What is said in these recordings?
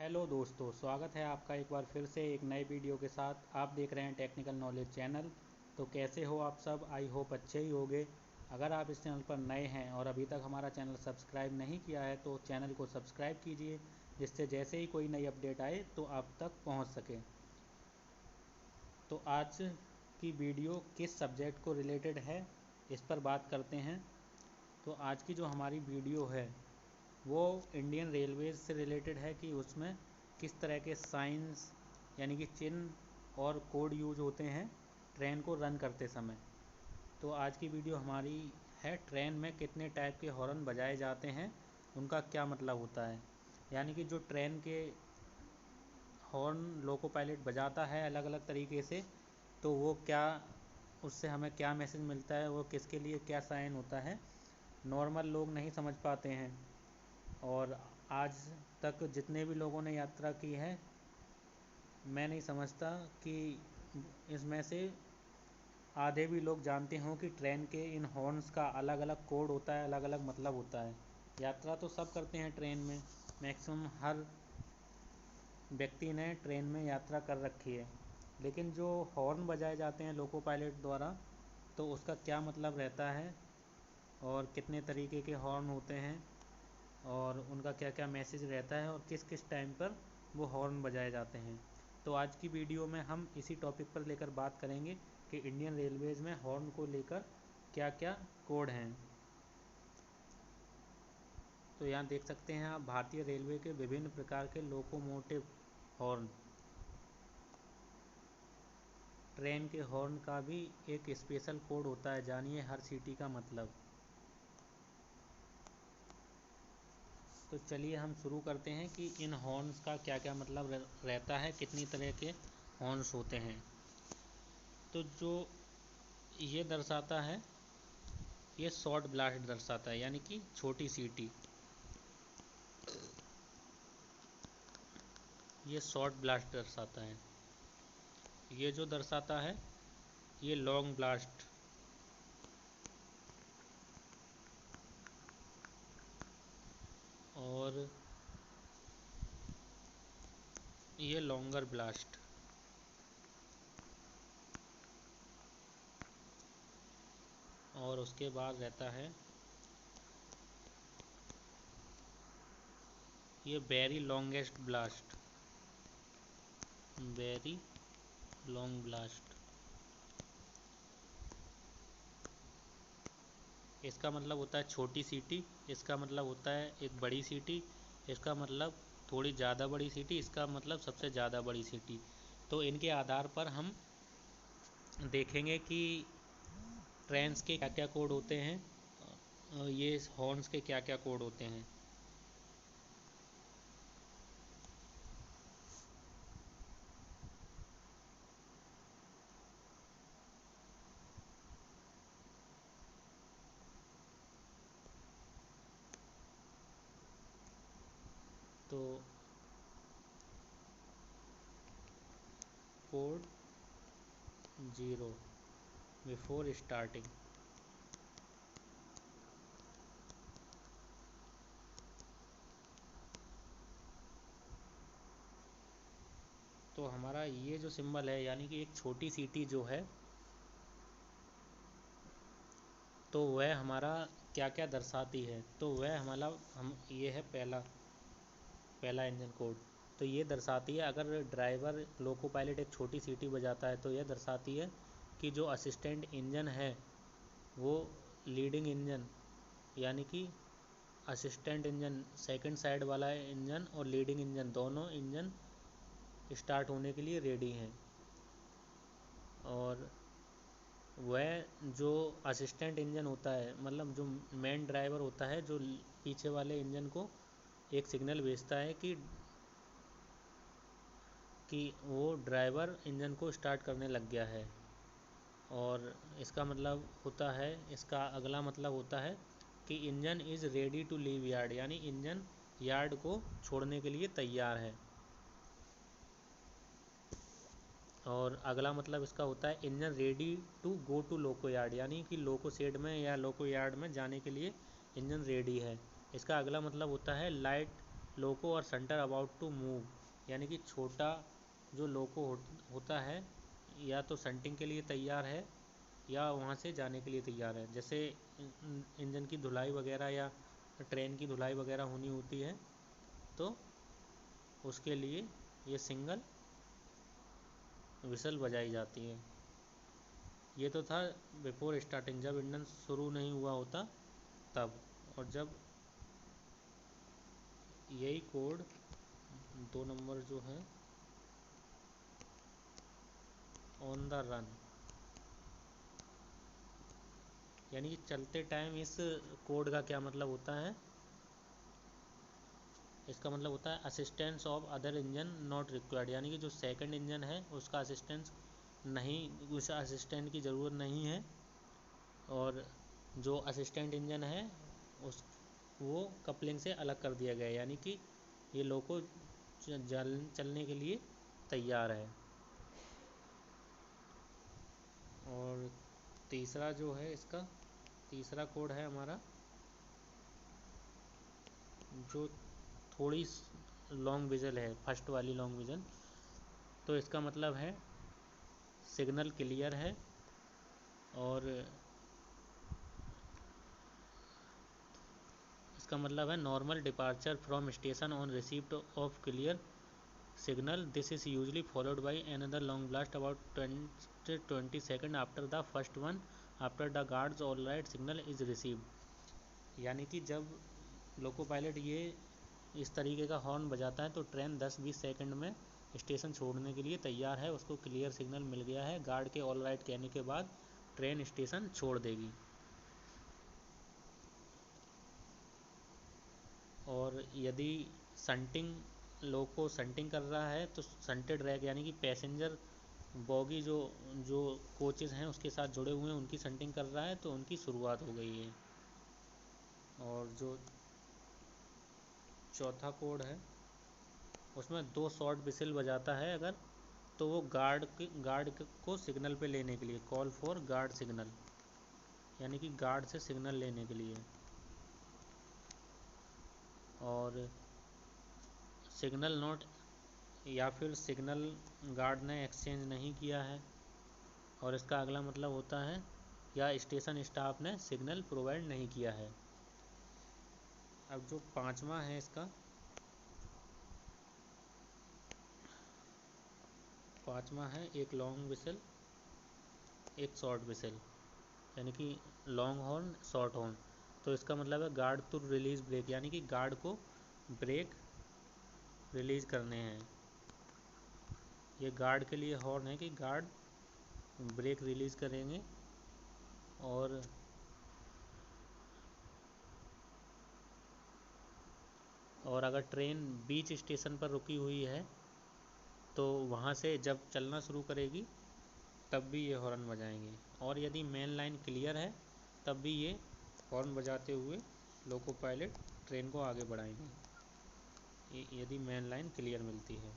Hello दोस्तों, स्वागत है आपका एक बार फिर से एक नए वीडियो के साथ। आप देख रहे हैं टेक्निकल नॉलेज चैनल। तो कैसे हो आप सब? आई होप अच्छे ही होंगे। अगर आप इस चैनल पर नए हैं और अभी तक हमारा चैनल सब्सक्राइब नहीं किया है तो चैनल को सब्सक्राइब कीजिए, जिससे जैसे ही कोई नई अपडेट आए तो आप तक पहुंच सके। तो आज की वीडियो किस सब्जेक्ट को रिलेटेड है, इस पर बात करते हैं। तो आज की जो हमारी वीडियो है वो इंडियन रेलवेज से रिलेटेड है कि उसमें किस तरह के साइंस यानी कि चिन्ह और कोड यूज होते हैं ट्रेन को रन करते समय। तो आज की वीडियो हमारी है ट्रेन में कितने टाइप के हॉर्न बजाए जाते हैं, उनका क्या मतलब होता है। यानी कि जो ट्रेन के हॉर्न लोको पायलट बजाता है अलग अलग तरीके से, तो वो क्या, उससे हमें क्या मैसेज मिलता है, वो किसके लिए क्या साइन होता है, नॉर्मल लोग नहीं समझ पाते हैं। और आज तक जितने भी लोगों ने यात्रा की है, मैं नहीं समझता कि इसमें से आधे भी लोग जानते हों कि ट्रेन के इन हॉर्न्स का अलग अलग कोड होता है, अलग अलग मतलब होता है। यात्रा तो सब करते हैं ट्रेन में, मैक्सिमम हर व्यक्ति ने ट्रेन में यात्रा कर रखी है। लेकिन जो हॉर्न बजाए जाते हैं लोको पायलट द्वारा, तो उसका क्या मतलब रहता है और कितने तरीके के हॉर्न होते हैं और उनका क्या क्या मैसेज रहता है और किस किस टाइम पर वो हॉर्न बजाए जाते हैं। तो आज की वीडियो में हम इसी टॉपिक पर लेकर बात करेंगे कि इंडियन रेलवेज़ में हॉर्न को लेकर क्या क्या कोड हैं। तो यहाँ देख सकते हैं आप भारतीय रेलवे के विभिन्न प्रकार के लोकोमोटिव हॉर्न। ट्रेन के हॉर्न का भी एक स्पेशल कोड होता है, जानिए हर सिटी का मतलब। तो चलिए हम शुरू करते हैं कि इन हॉर्न्स का क्या क्या मतलब रहता है, कितनी तरह के हॉर्न्स होते हैं। तो जो ये दर्शाता है, ये शॉर्ट ब्लास्ट दर्शाता है, यानी कि छोटी सीटी। ये शॉर्ट ब्लास्ट दर्शाता है। ये जो दर्शाता है ये लॉन्ग ब्लास्ट। और ये लॉन्गर ब्लास्ट। और उसके बाद रहता है ये very longest blast, very long blast. इसका मतलब होता है छोटी सीटी, इसका मतलब होता है एक बड़ी सीटी, इसका मतलब थोड़ी ज़्यादा बड़ी सीटी, इसका मतलब सबसे ज़्यादा बड़ी सीटी। तो इनके आधार पर हम देखेंगे कि ट्रेन्स के क्या क्या कोड होते हैं, ये हॉर्न्स के क्या क्या कोड होते हैं। तो कोड 0 बिफोर स्टार्टिंग। तो हमारा ये जो सिंबल है, यानी कि एक छोटी सीटी जो है, तो वह हमारा क्या क्या दर्शाती है। तो वह हमारा ये है पहला पहला इंजन कोड। तो ये दर्शाती है, अगर ड्राइवर लोको पायलट एक छोटी सीटी बजाता है तो यह दर्शाती है कि जो असिस्टेंट इंजन है वो लीडिंग इंजन, यानी कि असिस्टेंट इंजन सेकंड साइड वाला इंजन और लीडिंग इंजन दोनों इंजन स्टार्ट होने के लिए रेडी हैं। और वह जो असिस्टेंट इंजन होता है, मतलब जो मेन ड्राइवर होता है, जो पीछे वाले इंजन को एक सिग्नल भेजता है कि वो ड्राइवर इंजन को स्टार्ट करने लग गया है। और इसका मतलब होता है, इसका अगला मतलब होता है कि engine is ready to leave yard, यानी इंजन यार्ड को छोड़ने के लिए तैयार है। और अगला मतलब इसका होता है engine ready to go to loco yard, यानी कि लोको शेड में या लोको यार्ड में जाने के लिए इंजन रेडी है। इसका अगला मतलब होता है लाइट लोको और सेंटर अबाउट टू मूव, यानी कि छोटा जो लोको होता है या तो सेंटिंग के लिए तैयार है या वहाँ से जाने के लिए तैयार है। जैसे इंजन की धुलाई वगैरह या ट्रेन की धुलाई वगैरह होनी होती है तो उसके लिए ये सिंगल विसल बजाई जाती है। ये तो था बिफोर स्टार्टिंग, जब इंजन शुरू नहीं हुआ होता तब। और जब यही कोड 2 नंबर जो है ऑन द रन, यानी कि चलते टाइम, इस कोड का क्या मतलब होता है? इसका मतलब होता है assistance of other engine not required, यानी कि जो सेकंड इंजन है उसका असिस्टेंस नहीं, उस असिस्टेंट की ज़रूरत नहीं है। और जो असिस्टेंट इंजन है उस वो कपलिंग से अलग कर दिया गया है, यानी कि ये लोको चलने के लिए तैयार है। और तीसरा जो है, इसका तीसरा कोड है हमारा जो थोड़ी लॉन्ग विजल है, फर्स्ट वाली लॉन्ग विजल। तो इसका मतलब है सिग्नल क्लियर है और इसका मतलब है normal departure from station on receipt of clear signal. This is usually followed by another long blast about 20 seconds after the first one, after the guard's all right signal is received। यानी कि जब loco pilot ये इस तरीके का horn बजाता है तो ट्रेन 10-20 सेकंड में स्टेशन छोड़ने के लिए तैयार है, उसको क्लियर सिग्नल मिल गया है। गार्ड के ऑल राइट कहने के बाद ट्रेन स्टेशन छोड़ देगी। और यदि संटिंग लोको संटिंग कर रहा है तो संटेड रैक, यानी कि पैसेंजर बॉगी जो जो कोचेज़ हैं उसके साथ जुड़े हुए हैं उनकी संटिंग कर रहा है तो उनकी शुरुआत हो गई है। और जो चौथा कोड है उसमें 2 शॉर्ट विसिल बजाता है अगर, तो वो गार्ड को सिग्नल पे लेने के लिए, कॉल फॉर गार्ड सिग्नल, यानी कि गार्ड से सिग्नल लेने के लिए। और सिग्नल नोट, या फिर सिग्नल गार्ड ने एक्सचेंज नहीं किया है। और इसका अगला मतलब होता है या स्टेशन स्टाफ ने सिग्नल प्रोवाइड नहीं किया है। अब जो पांचवा है इसका, पांचवा है एक लॉन्ग विसल एक शॉर्ट विसल, यानी कि लॉन्ग हॉर्न शॉर्ट हॉर्न। तो इसका मतलब है गार्ड टू रिलीज ब्रेक, यानी कि गार्ड को ब्रेक रिलीज करने हैं। ये गार्ड के लिए हॉर्न है कि गार्ड ब्रेक रिलीज करेंगे। और अगर ट्रेन बीच स्टेशन पर रुकी हुई है तो वहाँ से जब चलना शुरू करेगी तब भी ये हॉर्न बजाएंगे। और यदि मेन लाइन क्लियर है तब भी ये हॉर्न बजाते हुए लोको पायलट ट्रेन को आगे बढ़ाएंगे, यदि मेन लाइन क्लियर मिलती है।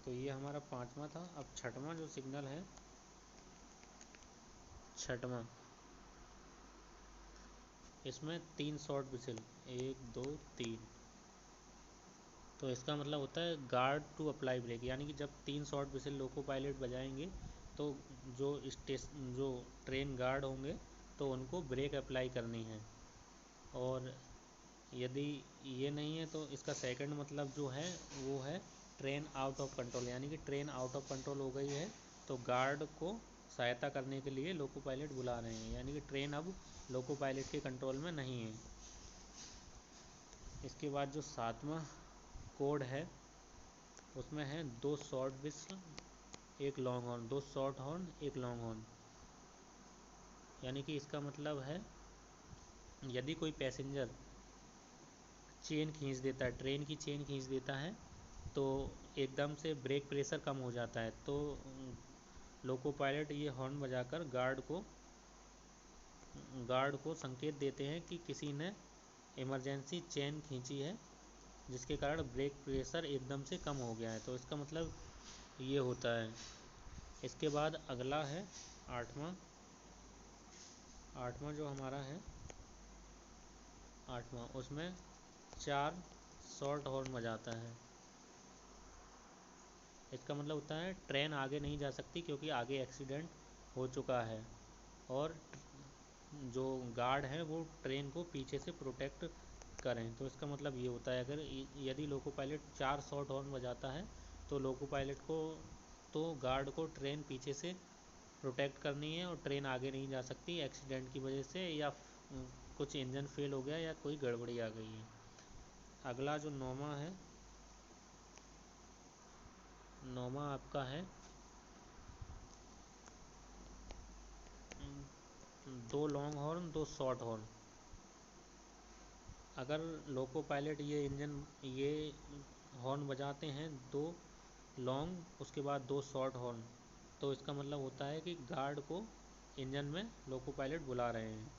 तो ये हमारा पांचवा था। अब छठवां जो सिग्नल है, छठवां, इसमें 3 शॉर्ट विसिल, 1 2 3। तो इसका मतलब होता है गार्ड टू अप्लाई ब्रेक, यानी कि जब 3 शॉर्ट विसिल लोको पायलट बजाएंगे तो जो ट्रेन गार्ड होंगे तो उनको ब्रेक अप्लाई करनी है। और यदि ये नहीं है तो इसका सेकंड मतलब जो है वो है ट्रेन आउट ऑफ कंट्रोल, यानी कि ट्रेन आउट ऑफ कंट्रोल हो गई है तो गार्ड को सहायता करने के लिए लोको पायलट बुला रहे हैं, यानी कि ट्रेन अब लोको पायलट के कंट्रोल में नहीं है। इसके बाद जो सातवां कोड है उसमें है 2 शॉर्ट विसल एक लॉन्ग हॉर्न, 2 शॉर्ट हॉर्न एक लॉन्ग हॉर्न। यानी कि इसका मतलब है यदि कोई पैसेंजर चेन खींच देता है, ट्रेन की चेन खींच देता है तो एकदम से ब्रेक प्रेशर कम हो जाता है, तो लोको पायलट ये हॉर्न बजाकर गार्ड को संकेत देते हैं कि किसी ने इमरजेंसी चेन खींची है जिसके कारण ब्रेक प्रेशर एकदम से कम हो गया है। तो इसका मतलब ये होता है। इसके बाद अगला है आठवां। आठवां जो हमारा है, आठवां, उसमें 4 शॉर्ट हॉर्न बजाता है। इसका मतलब होता है ट्रेन आगे नहीं जा सकती क्योंकि आगे एक्सीडेंट हो चुका है, और जो गार्ड हैं वो ट्रेन को पीछे से प्रोटेक्ट करें। तो इसका मतलब ये होता है, अगर यदि लोको पायलट 4 शॉर्ट हॉर्न बजाता है तो लोको पायलट को, तो गार्ड को ट्रेन पीछे से प्रोटेक्ट करनी है और ट्रेन आगे नहीं जा सकती एक्सीडेंट की वजह से, या कुछ इंजन फेल हो गया या कोई गड़बड़ी आ गई है। अगला जो नौमा है, नौमा आपका है 2 लॉन्ग हॉर्न 2 शॉर्ट हॉर्न। अगर लोको पायलट ये हॉर्न बजाते हैं 2 लॉन्ग, उसके बाद 2 शॉर्ट हॉर्न, तो इसका मतलब होता है कि गार्ड को इंजन में लोको पायलट बुला रहे हैं।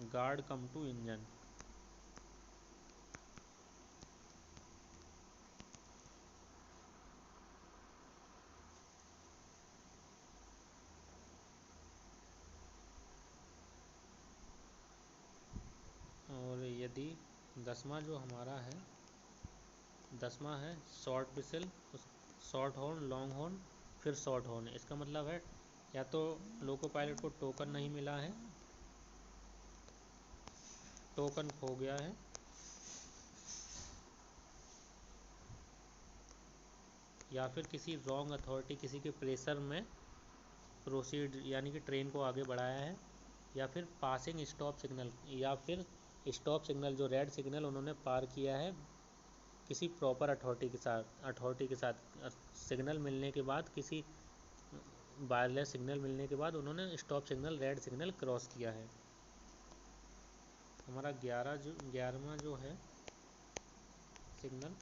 Guard come to engine. और यदि 10वां जो हमारा है, 10वां है short whistle, short horn, long horn, फिर शॉर्ट हॉर्न। इसका मतलब है या तो लोको पायलट को टोकन नहीं मिला है, टोकन खो गया है, या फिर किसी रॉन्ग अथॉरिटी, किसी के प्रेशर में प्रोसीड यानी कि ट्रेन को आगे बढ़ाया है, या फिर पासिंग स्टॉप सिग्नल, या फिर स्टॉप सिग्नल जो रेड सिग्नल उन्होंने पार किया है किसी प्रॉपर अथॉरिटी के साथ सिग्नल मिलने के बाद, किसी वायरलेस सिग्नल मिलने के बाद उन्होंने stop signal, red signal cross किया है। हमारा 11वां जो है सिग्नल,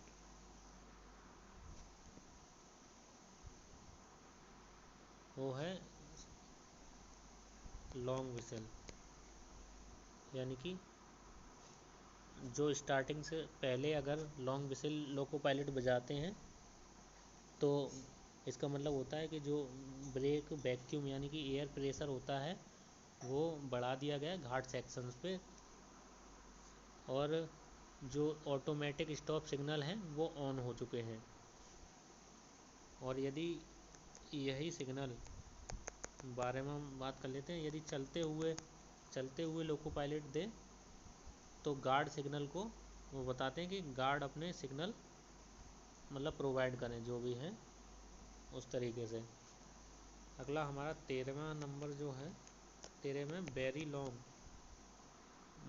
वो है लॉन्ग विसल, यानी कि जो स्टार्टिंग से पहले अगर लॉन्ग विसल लोको पायलट बजाते हैं तो इसका मतलब होता है कि जो ब्रेक वैक्यूम यानी कि एयर प्रेशर होता है वो बढ़ा दिया गया है घाट सेक्शंस पे, और जो ऑटोमेटिक स्टॉप सिग्नल हैं वो ऑन हो चुके हैं। और यदि यही सिग्नल बारे में हम बात कर लेते हैं, यदि चलते हुए लोको पायलट दे तो गार्ड सिग्नल को वो बताते हैं कि गार्ड अपने सिग्नल मतलब प्रोवाइड करें जो भी है उस तरीके से। अगला हमारा 13वां नंबर जो है, 13 में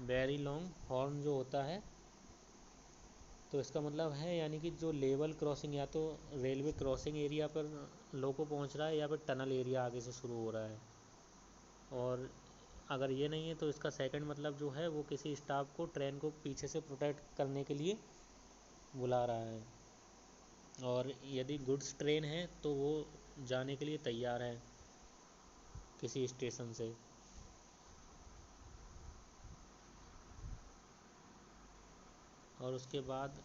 वेरी लॉन्ग हॉर्न जो होता है, तो इसका मतलब है यानी कि जो लेवल क्रॉसिंग, या तो रेलवे क्रॉसिंग एरिया पर लोको पहुंच रहा है या फिर टनल एरिया आगे से शुरू हो रहा है। और अगर ये नहीं है तो इसका सेकंड मतलब जो है वो किसी स्टाफ को ट्रेन को पीछे से प्रोटेक्ट करने के लिए बुला रहा है। और यदि गुड्स ट्रेन है तो वो जाने के लिए तैयार है किसी स्टेशन से। और उसके बाद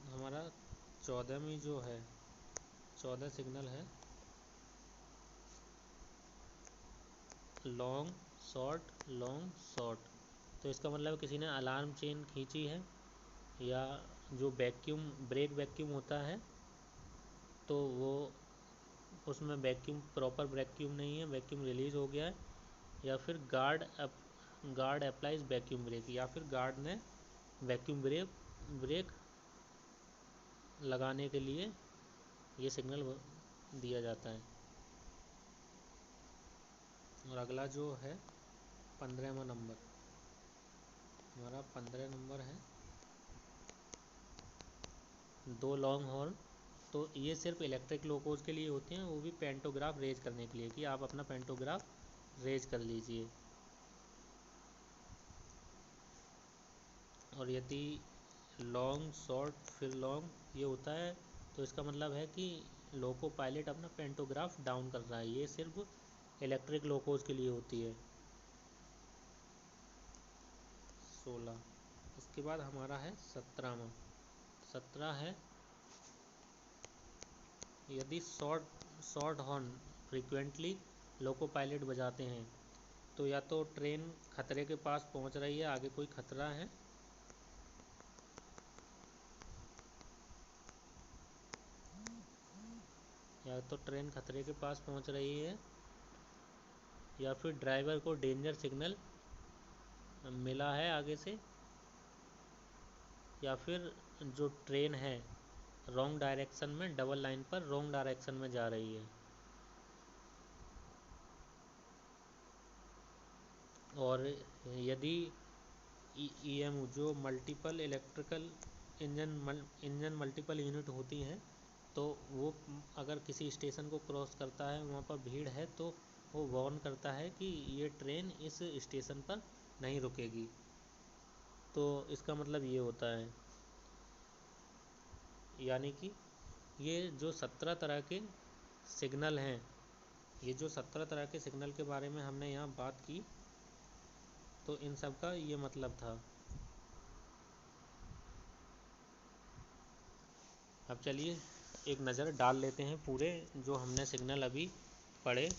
हमारा 14वीं जो है, 14 सिग्नल है लॉन्ग शॉर्ट। तो इसका मतलब किसी ने अलार्म चेन खींची है, या जो ब्रेक वैक्यूम होता है तो वो उसमें प्रॉपर वैक्यूम नहीं है, वैक्यूम रिलीज हो गया है, या फिर गार्ड अप्लाइज वैक्यूम ब्रेक, या फिर गार्ड ने वैक्यूम ब्रेक लगाने के लिए ये सिग्नल दिया जाता है। और अगला जो है 15वां नंबर, हमारा 15 नंबर है 2 लॉन्ग हॉर्न। तो ये सिर्फ इलेक्ट्रिक लोकोज के लिए होते हैं, वो भी पेंटोग्राफ रेज करने के लिए कि आप अपना पेंटोग्राफ रेज कर लीजिए। और यदि लॉन्ग शॉर्ट फिर लॉन्ग ये होता है तो इसका मतलब है कि लोको पायलट अपना पेंटोग्राफ डाउन कर रहा है। ये सिर्फ इलेक्ट्रिक लोकोज के लिए होती है। 16। इसके बाद हमारा है 17 है यदि short horn frequently loco pilot बजाते हैं तो या तो ट्रेन खतरे के पास पहुंच रही है, आगे कोई खतरा है, या तो ट्रेन खतरे के पास पहुंच रही है, या फिर ड्राइवर को डेंजर सिग्नल मिला है आगे से, या फिर जो ट्रेन है रॉन्ग डायरेक्शन में, डबल लाइन पर रॉन्ग डायरेक्शन में जा रही है। और यदि ईएमयू जो multiple electrical engine multiple unit होती हैं, तो वो अगर किसी स्टेशन को क्रॉस करता है, वहाँ पर भीड़ है, तो वो वार्न करता है कि ये ट्रेन इस स्टेशन पर नहीं रुकेगी। तो इसका मतलब ये होता है, यानी कि ये जो 17 तरह के सिग्नल हैं, ये जो 17 तरह के सिग्नल के बारे में हमने यहाँ बात की, तो इन सब का ये मतलब था। अब चलिए एक नज़र डाल लेते हैं पूरे जो हमने सिग्नल अभी पढ़े।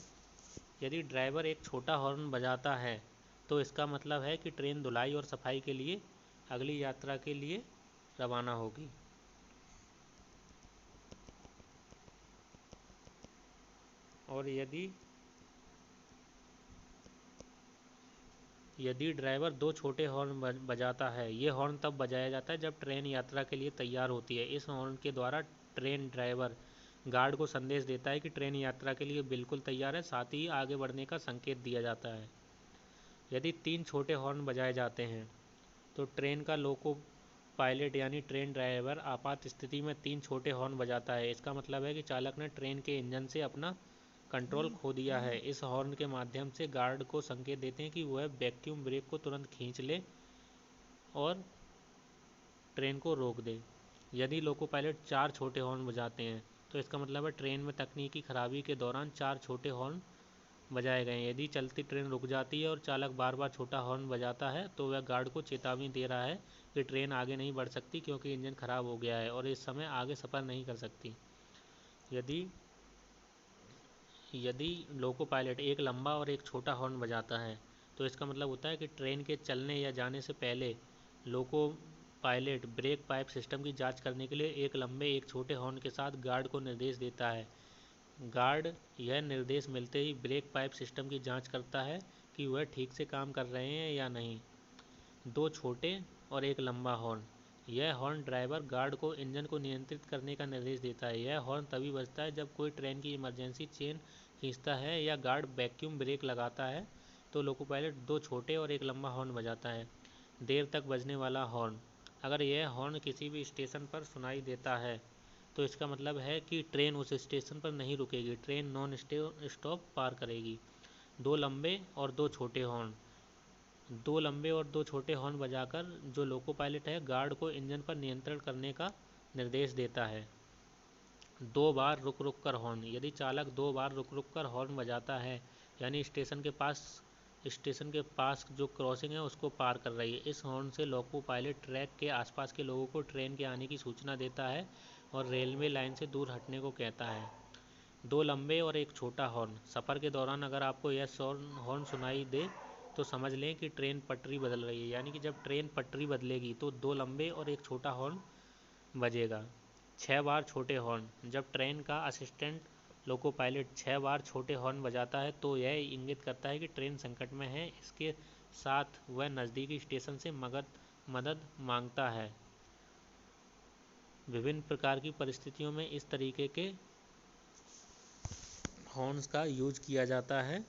यदि ड्राइवर एक छोटा हॉर्न बजाता है तो इसका मतलब है कि ट्रेन धुलाई और सफाई के लिए अगली यात्रा के लिए रवाना होगी। और यदि ड्राइवर दो छोटे हॉर्न बजाता है, ये हॉर्न तब बजाया जाता है जब ट्रेन यात्रा के लिए तैयार होती है। इस हॉर्न के द्वारा ट्रेन ड्राइवर गार्ड को संदेश देता है कि ट्रेन यात्रा के लिए बिल्कुल तैयार है, साथ ही आगे बढ़ने का संकेत दिया जाता है। यदि 3 छोटे हॉर्न बजाए जाते हैं तो ट्रेन का लोको पायलट यानी ट्रेन ड्राइवर आपात स्थिति में 3 छोटे हॉर्न बजाता है। इसका मतलब है कि चालक ने ट्रेन के इंजन से अपना कंट्रोल खो दिया है। इस हॉर्न के माध्यम से गार्ड को संकेत देते हैं कि वह वैक्यूम ब्रेक को तुरंत खींच ले और ट्रेन को रोक दे। यदि लोको पायलट 4 छोटे हॉर्न बजाते हैं तो इसका मतलब है ट्रेन में तकनीकी खराबी के दौरान 4 छोटे हॉर्न बजाए गए हैं। यदि चलती ट्रेन रुक जाती है और चालक बार बार छोटा हॉर्न बजाता है तो वह गार्ड को चेतावनी दे रहा है कि ट्रेन आगे नहीं बढ़ सकती क्योंकि इंजन खराब हो गया है और इस समय आगे सफ़र नहीं कर सकती। यदि यदि लोको पायलट एक लंबा और एक छोटा हॉर्न बजाता है तो इसका मतलब होता है कि ट्रेन के चलने या जाने से पहले loco pilot break pipe system की जांच करने के लिए एक लंबे एक छोटे हॉर्न के साथ गार्ड को निर्देश देता है। गार्ड यह निर्देश मिलते ही ब्रेक पाइप सिस्टम की जांच करता है कि वह ठीक से काम कर रहे हैं या नहीं। 2 छोटे और एक लंबा हॉर्न, यह हॉर्न ड्राइवर गार्ड को इंजन को नियंत्रित करने का निर्देश देता है। यह हॉर्न तभी बजता है जब कोई ट्रेन की इमरजेंसी चेन खींचता है या गार्ड वैक्यूम ब्रेक लगाता है, तो लोको पायलट 2 छोटे और एक लंबा हॉर्न बजाता है। देर तक बजने वाला हॉर्न, अगर यह हॉर्न किसी भी स्टेशन पर सुनाई देता है तो इसका मतलब है कि ट्रेन उस स्टेशन पर नहीं रुकेगी, ट्रेन नॉन स्टॉप पार करेगी। 2 लंबे और 2 छोटे हॉर्न, 2 लंबे और 2 छोटे हॉर्न बजाकर जो लोको पायलट है गार्ड को इंजन पर नियंत्रण करने का निर्देश देता है। 2 बार रुक रुक कर हॉर्न, यदि चालक 2 बार रुक रुक कर हॉर्न बजाता है यानी स्टेशन के पास जो क्रॉसिंग है उसको पार कर रही है। इस हॉर्न से लोको पायलट ट्रैक के आसपास के लोगों को ट्रेन के आने की सूचना देता है और रेलवे लाइन से दूर हटने को कहता है। 2 लंबे और एक छोटा हॉर्न, सफ़र के दौरान अगर आपको यह हॉर्न सुनाई दे तो समझ लें कि ट्रेन पटरी बदल रही है, यानी कि जब ट्रेन पटरी बदलेगी तो 2 लंबे और एक छोटा हॉर्न बजेगा। 6 बार छोटे हॉर्न, जब ट्रेन का असिस्टेंट लोको पायलट 6 बार छोटे हॉर्न बजाता है तो यह इंगित करता है कि ट्रेन संकट में है। इसके साथ वह नज़दीकी स्टेशन से मदद मांगता है। विभिन्न प्रकार की परिस्थितियों में इस तरीके के हॉर्न्स का यूज किया जाता है।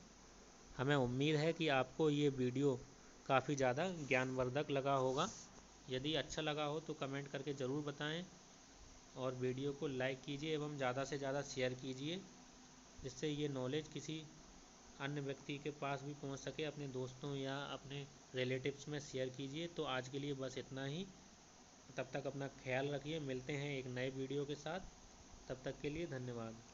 हमें उम्मीद है कि आपको ये वीडियो काफ़ी ज़्यादा ज्ञानवर्धक लगा होगा। यदि अच्छा लगा हो तो कमेंट करके ज़रूर बताएं और वीडियो को लाइक कीजिए एवं ज़्यादा से ज़्यादा शेयर कीजिए, जिससे ये नॉलेज किसी अन्य व्यक्ति के पास भी पहुंच सके। अपने दोस्तों या अपने रिलेटिव्स में शेयर कीजिए। तो आज के लिए बस इतना ही। तब तक अपना ख्याल रखिए, मिलते हैं एक नए वीडियो के साथ। तब तक के लिए धन्यवाद।